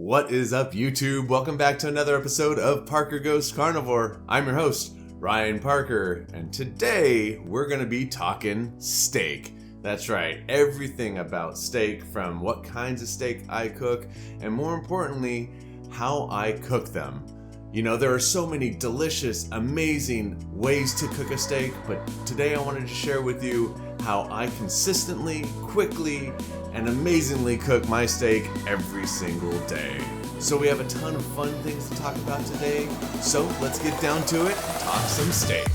What is up, YouTube? Welcome back to another episode of Parker Goes Carnivore. I'm your host, Ryan Parker, and today we're going to be talking steak. That's right, everything about steak, from what kinds of steak I cook, and more importantly, how I cook them. You know, there are so many delicious, amazing ways to cook a steak, but today I wanted to share with you how I consistently, quickly, and amazingly cook my steak every single day. So we have a ton of fun things to talk about today, so let's get down to it and talk some steak.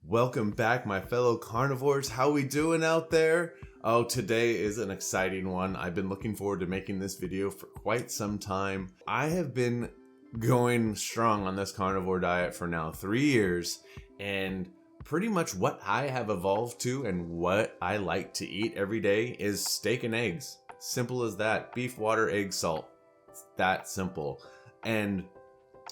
Welcome back, my fellow carnivores. How we doing out there? Oh, today is an exciting one. I've been looking forward to making this video for quite some time. I have been going strong on this carnivore diet for now 3 years, and pretty much what I have evolved to and what I like to eat every day is steak and eggs. Simple as that. Beef, water, egg, salt. It's that simple. And,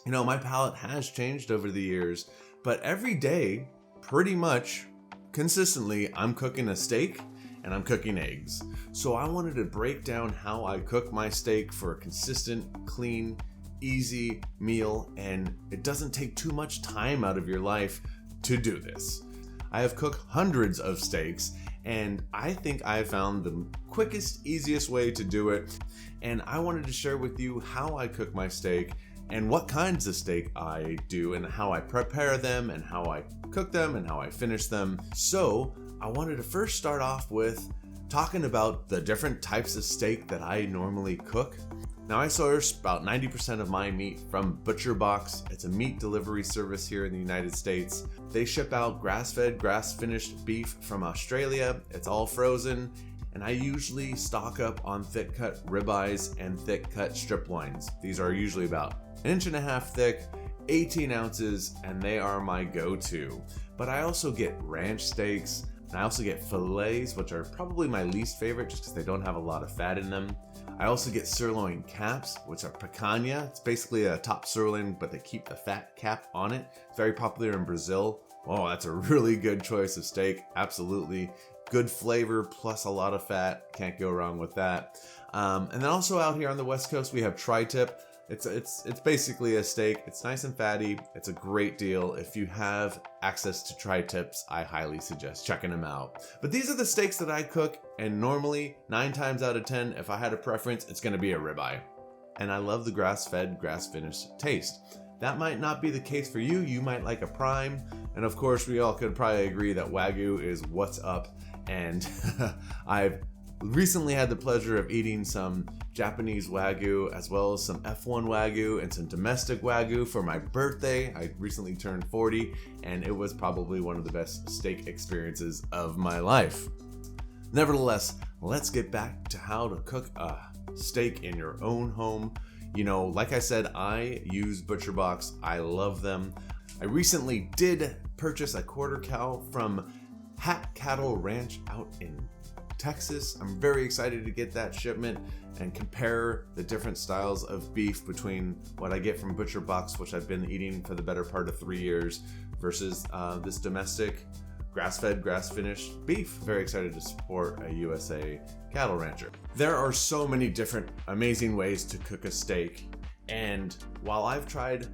you know, my palate has changed over the years, but every day, pretty much consistently, I'm cooking a steak and I'm cooking eggs. So I wanted to break down how I cook my steak for a consistent, clean, easy meal, and it doesn't take too much time out of your life to do this. I have cooked hundreds of steaks, and I think I found the quickest, easiest way to do it. And I wanted to share with you how I cook my steak and what kinds of steak I do and how I prepare them and how I cook them and how I finish them. So I wanted to first start off with talking about the different types of steak that I normally cook. Now, I source about 90% of my meat from ButcherBox. It's a meat delivery service here in the United States. They ship out grass-fed, grass-finished beef from Australia. It's all frozen, and I usually stock up on thick-cut ribeyes and thick-cut strip loins. These are usually about 1.5 inches thick, 18 ounces, and they are my go-to. But I also get ranch steaks, and I also get fillets, which are probably my least favorite just because they don't have a lot of fat in them. I also get sirloin caps, which are picanha. It's basically a top sirloin, but they keep the fat cap on it. It's very popular in Brazil. Oh, that's a really good choice of steak. Absolutely. Good flavor plus a lot of fat. Can't go wrong with that. And then also out here on the West Coast, we have tri-tip. It's basically a steak. It's nice and fatty. It's a great deal. If you have access to tri-tips, I highly suggest checking them out. But these are the steaks that I cook, and normally 9 times out of 10, if I had a preference, it's going to be a ribeye. And I love the grass-fed, grass-finished taste. That might not be the case for you. You might like a prime. And of course, we all could probably agree that Wagyu is what's up. And I've recently had the pleasure of eating some Japanese Wagyu as well as some F1 Wagyu and some domestic Wagyu for my birthday. I recently turned 40, and it was probably one of the best steak experiences of my life. Nevertheless, let's get back to how to cook a steak in your own home. You know, like I said, I use ButcherBox. I love them. I recently did purchase a quarter cow from Hat Cattle Ranch out in Texas. I'm very excited to get that shipment and compare the different styles of beef between what I get from ButcherBox, which I've been eating for the better part of 3 years, versus this domestic grass-fed, grass-finished beef. Very excited to support a USA cattle rancher. There are so many different amazing ways to cook a steak, and while I've tried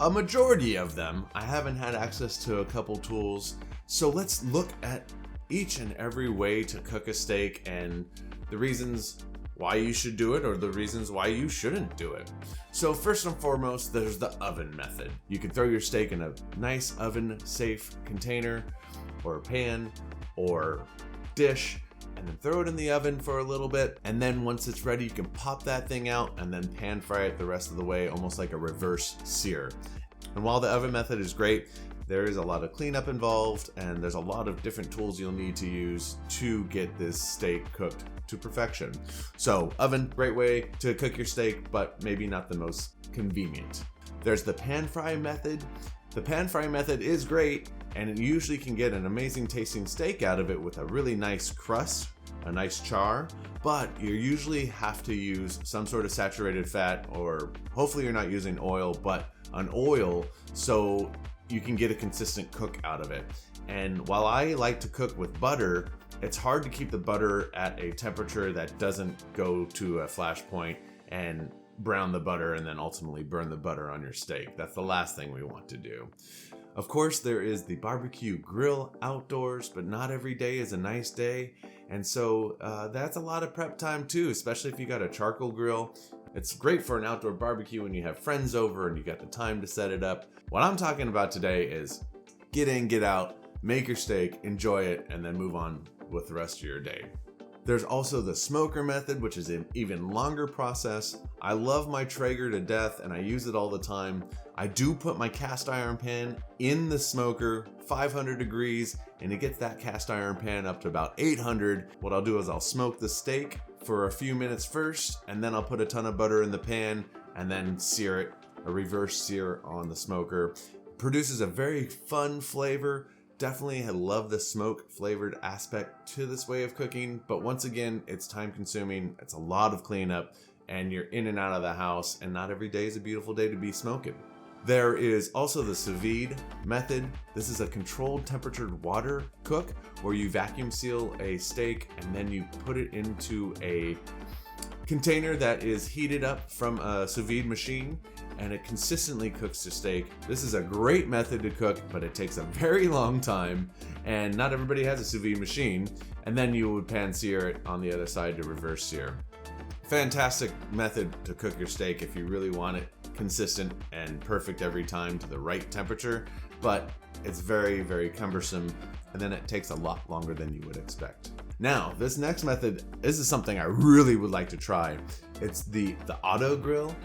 a majority of them, I haven't had access to a couple tools. So let's look at each and every way to cook a steak and the reasons why you should do it or the reasons why you shouldn't do it. So first and foremost, there's the oven method. You can throw your steak in a nice oven-safe container or pan or dish and then throw it in the oven for a little bit. And then once it's ready, you can pop that thing out and then pan fry it the rest of the way, almost like a reverse sear. And while the oven method is great, there is a lot of cleanup involved, and there's a lot of different tools you'll need to use to get this steak cooked to perfection. So oven, great way to cook your steak, but maybe not the most convenient. There's the pan fry method. The pan fry method is great, and it usually can get an amazing tasting steak out of it with a really nice crust, a nice char, but you usually have to use some sort of saturated fat, or hopefully you're not using oil, but an oil, so you can get a consistent cook out of it. And while I like to cook with butter, it's hard to keep the butter at a temperature that doesn't go to a flash point and brown the butter and then ultimately burn the butter on your steak. That's the last thing we want to do. Of course, there is the barbecue grill outdoors, but not every day is a nice day. And so that's a lot of prep time too, especially if you got a charcoal grill. It's great for an outdoor barbecue when you have friends over and you got the time to set it up. What I'm talking about today is get in, get out, make your steak, enjoy it, and then move on with the rest of your day. There's also the smoker method, which is an even longer process. I love my Traeger to death and I use it all the time. I do put my cast iron pan in the smoker, 500 degrees, and it gets that cast iron pan up to about 800. What I'll do is I'll smoke the steak for a few minutes first, and then I'll put a ton of butter in the pan and then sear it, a reverse sear on the smoker. Produces a very fun flavor. Definitely love the smoke flavored aspect to this way of cooking, but once again, it's time consuming. It's a lot of cleanup and you're in and out of the house, and not every day is a beautiful day to be smoking. There is also the sous vide method. This is a controlled temperatured water cook where you vacuum seal a steak and then you put it into a container that is heated up from a sous vide machine, and it consistently cooks the steak. This is a great method to cook, but it takes a very long time, and not everybody has a sous vide machine. And then you would pan sear it on the other side to reverse sear. Fantastic method to cook your steak if you really want it consistent and perfect every time to the right temperature, but it's very, very cumbersome, and then it takes a lot longer than you would expect. Now, this next method, this is something I really would like to try. It's the auto grill.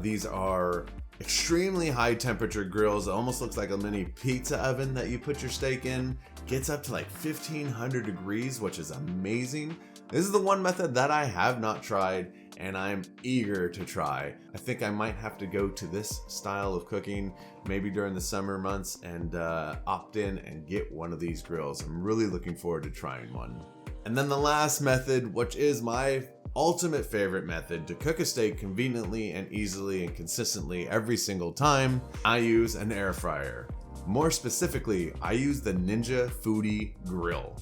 These are extremely high temperature grills. It almost looks like a mini pizza oven that you put your steak in. Gets up to like 1500 degrees, which is amazing. This is the one method that I have not tried and I'm eager to try. I think I might have to go to this style of cooking maybe during the summer months and opt in and get one of these grills. I'm really looking forward to trying one. And then the last method, which is my ultimate favorite method to cook a steak conveniently and easily and consistently every single time, I use an air fryer. More specifically, I use the Ninja Foodie grill.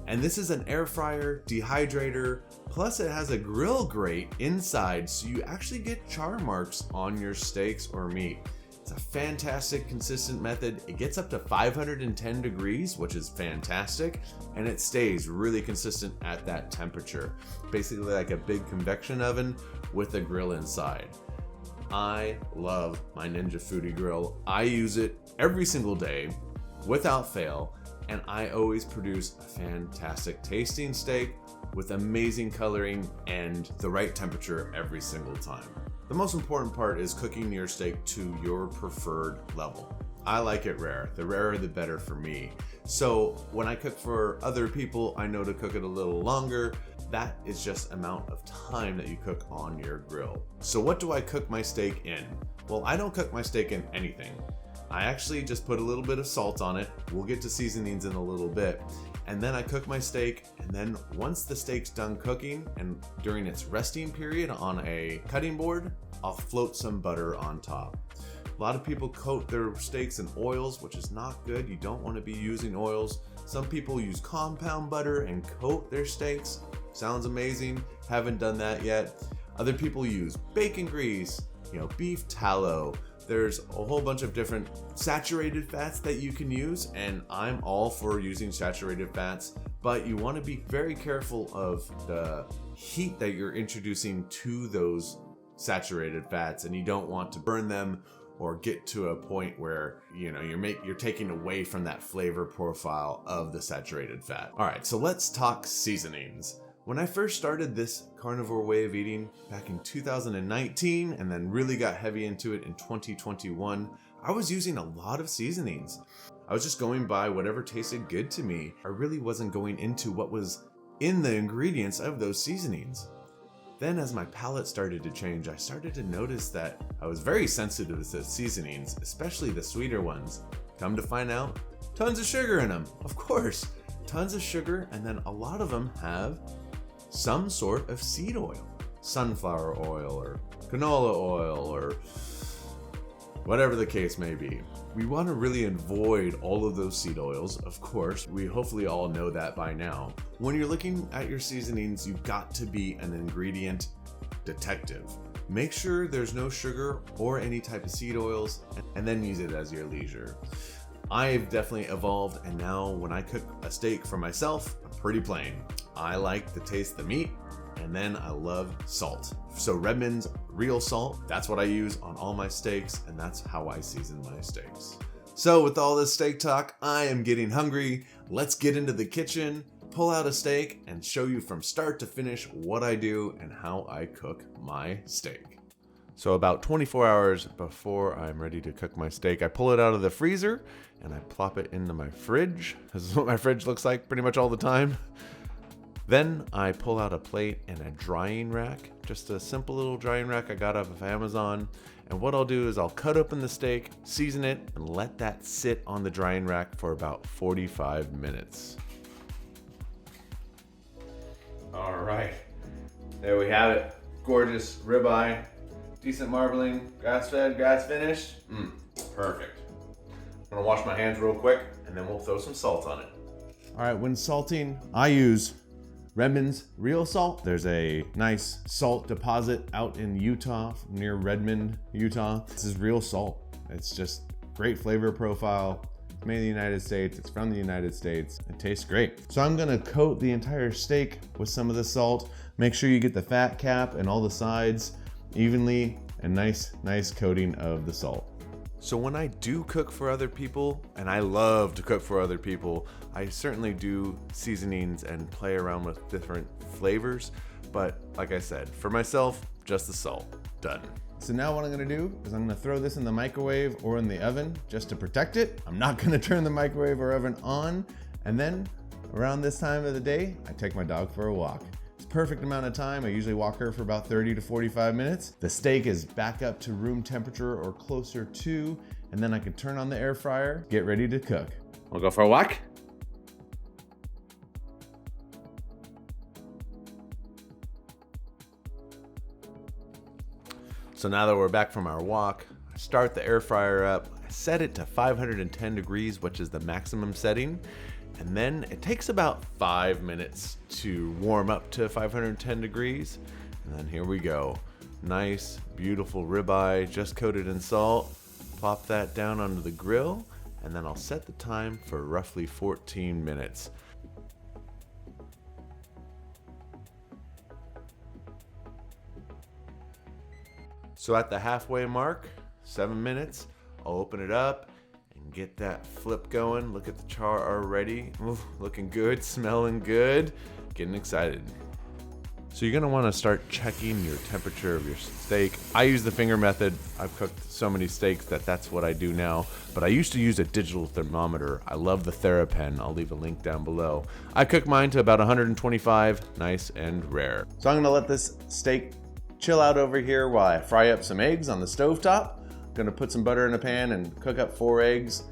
And this is an air fryer, dehydrator, plus it has a grill grate inside, so you actually get char marks on your steaks or meat. It's a fantastic, consistent method. It gets up to 510 degrees, which is fantastic, and it stays really consistent at that temperature. Basically like a big convection oven with a grill inside. I love my Ninja Foodie grill. I use it every single day without fail, and I always produce a fantastic tasting steak with amazing coloring and the right temperature every single time. The most important part is cooking your steak to your preferred level. I like it rare. The rarer the better for me. So when I cook for other people, I know to cook it a little longer. That is just amount of time that you cook on your grill. So what do I cook my steak in? Well, I don't cook my steak in anything. I actually just put a little bit of salt on it. We'll get to seasonings in a little bit. And then I cook my steak, and then once the steak's done cooking and during its resting period on a cutting board, I'll float some butter on top. A lot of people coat their steaks in oils, which is not good. You don't want to be using oils. Some people use compound butter and coat their steaks. Sounds amazing. Haven't done that yet. Other people use bacon grease, beef tallow. There's a whole bunch of different saturated fats that you can use, and I'm all for using saturated fats, but you want to be very careful of the heat that you're introducing to those saturated fats, and you don't want to burn them or get to a point where you're taking away from that flavor profile of the saturated fat. All right, so let's talk seasonings. When I first started this carnivore way of eating back in 2019 and then really got heavy into it in 2021, I was using a lot of seasonings. I was just going by whatever tasted good to me. I really wasn't going into what was in the ingredients of those seasonings. Then as my palate started to change, I started to notice that I was very sensitive to seasonings, especially the sweeter ones. Come to find out, tons of sugar in them, of course. Tons of sugar, and then a lot of them have some sort of seed oil. Sunflower oil or canola oil or whatever the case may be. We want to really avoid all of those seed oils, of course. We hopefully all know that by now. When you're looking at your seasonings, you've got to be an ingredient detective. Make sure there's no sugar or any type of seed oils, and then use it as your leisure. I've definitely evolved, and now when I cook a steak for myself, I'm pretty plain. I like to taste the meat, and then I love salt. So Redmond's real salt, that's what I use on all my steaks, and that's how I season my steaks. So with all this steak talk, I am getting hungry. Let's get into the kitchen, pull out a steak, and show you from start to finish what I do and how I cook my steak. So about 24 hours before I'm ready to cook my steak, I pull it out of the freezer and I plop it into my fridge. This is what my fridge looks like pretty much all the time. Then I pull out a plate and a drying rack, just a simple little drying rack I got off of Amazon. And what I'll do is I'll cut open the steak, season it, and let that sit on the drying rack for about 45 minutes. All right, there we have it. Gorgeous ribeye, decent marbling, grass-fed, grass-finished. Perfect. I'm gonna wash my hands real quick, and then we'll throw some salt on it. All right, when salting, I use Redmond's real salt. There's a nice salt deposit out in Utah, near Redmond, Utah. This is real salt. It's just great flavor profile. It's made in the United States. It's from the United States. It tastes great. So I'm gonna coat the entire steak with some of the salt. Make sure you get the fat cap and all the sides evenly, and nice coating of the salt. So when I do cook for other people, and I love to cook for other people, I certainly do seasonings and play around with different flavors. But like I said, for myself, just the salt. Done. So now what I'm gonna do is I'm gonna throw this in the microwave or in the oven just to protect it. I'm not gonna turn the microwave or oven on. And then around this time of the day, I take my dog for a walk. Perfect amount of time. I usually walk her for about 30 to 45 minutes. The steak is back up to room temperature or closer to, and then I can turn on the air fryer, get ready to cook. Wanna go for a walk? So now that we're back from our walk, I start the air fryer up. I set it to 510 degrees, which is the maximum setting. And then it takes about 5 minutes to warm up to 510 degrees. And then here we go. Nice, beautiful ribeye, just coated in salt. Plop that down onto the grill, and then I'll set the time for roughly 14 minutes. So at the halfway mark, 7 minutes, I'll open it up and get that flip going. Look at the char already. Ooh, looking good, smelling good, getting excited. So you're gonna wanna start checking your temperature of your steak. I use the finger method. I've cooked so many steaks that's what I do now, but I used to use a digital thermometer. I love the TheraPen. I'll leave a link down below. I cook mine to about 125, nice and rare. So I'm gonna let this steak chill out over here while I fry up some eggs on the stovetop. Gonna put some butter in a pan and cook up 4 eggs.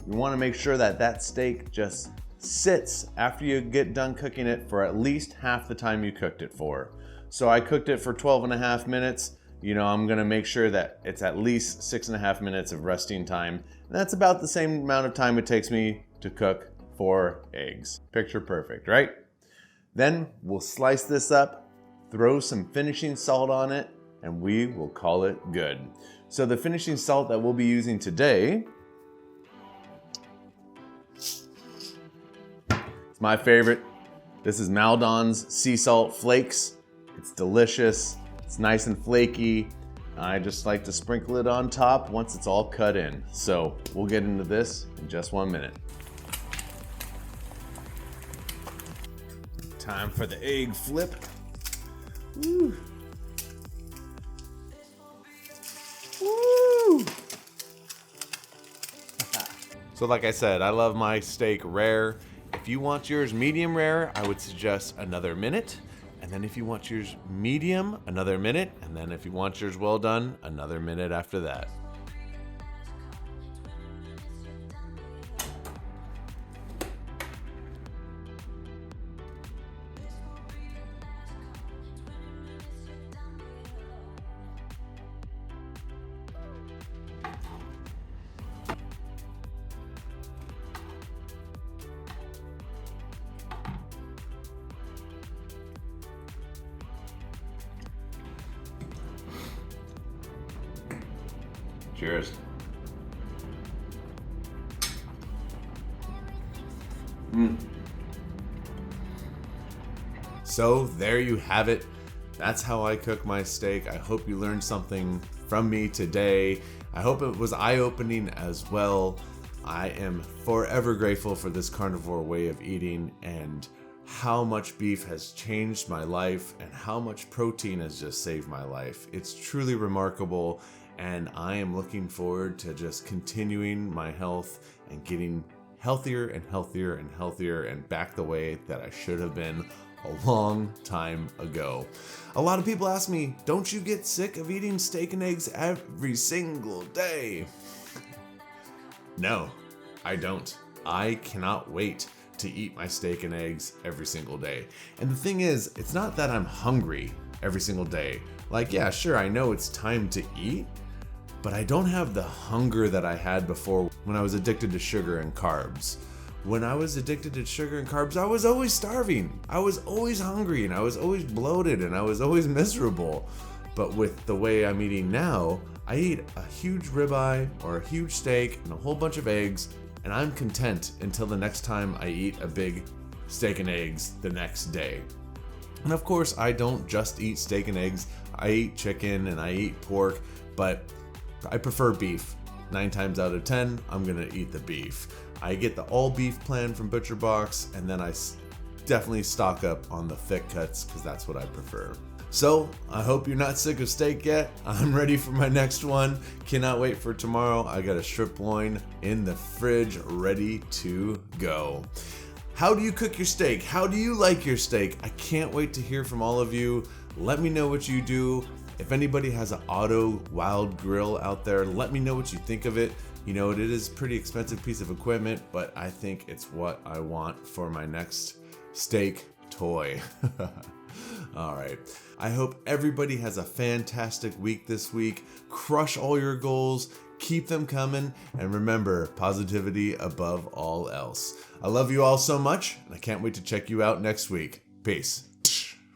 You wanna make sure that that steak just sits after you get done cooking it for at least half the time you cooked it for. So I cooked it for 12.5 minutes. You know, I'm gonna make sure that it's at least 6.5 minutes of resting time. And that's about the same amount of time it takes me to cook 4 eggs. Picture perfect, right? Then we'll slice this up, throw some finishing salt on it, and we will call it good. So the finishing salt that we'll be using today, it's my favorite. This is Maldon's sea salt flakes. It's delicious. It's nice and flaky. I just like to sprinkle it on top once it's all cut in. So we'll get into this in just 1 minute. Time for the egg flip. Woo. Woo. So like I said, I love my steak rare. If you want yours medium rare, I would suggest another minute. And then if you want yours medium, another minute. And then if you want yours well done, another minute after that. Cheers. So there you have it. That's how I cook my steak. I hope you learned something from me today. I hope it was eye-opening as well. I am forever grateful for this carnivore way of eating and how much beef has changed my life and how much protein has just saved my life. It's truly remarkable, and I am looking forward to just continuing my health and getting healthier and healthier and healthier and back the way that I should have been a long time ago. A lot of people ask me, don't you get sick of eating steak and eggs every single day? No, I don't. I cannot wait to eat my steak and eggs every single day. And the thing is, it's not that I'm hungry every single day. Like, yeah, sure, I know it's time to eat, but I don't have the hunger that I had before when I was addicted to sugar and carbs. When I was addicted to sugar and carbs, I was always starving. I was always hungry, and I was always bloated, and I was always miserable. But with the way I'm eating now, I eat a huge ribeye or a huge steak and a whole bunch of eggs, and I'm content until the next time I eat a big steak and eggs the next day. And of course, I don't just eat steak and eggs. I eat chicken and I eat pork, but I prefer beef. 9 times out of 10, I'm gonna eat the beef. I get the all beef plan from Butcher Box, and then I definitely stock up on the thick cuts because that's what I prefer. So, I hope you're not sick of steak yet. I'm ready for my next one. Cannot wait for tomorrow. I got a strip loin in the fridge ready to go. How do you cook your steak? How do you like your steak? I can't wait to hear from all of you. Let me know what you do. If anybody has an auto wild grill out there, let me know what you think of it. You know, it is a pretty expensive piece of equipment, but I think it's what I want for my next steak toy. All right. I hope everybody has a fantastic week this week. Crush all your goals, keep them coming, and remember, positivity above all else. I love you all so much, and I can't wait to check you out next week. Peace.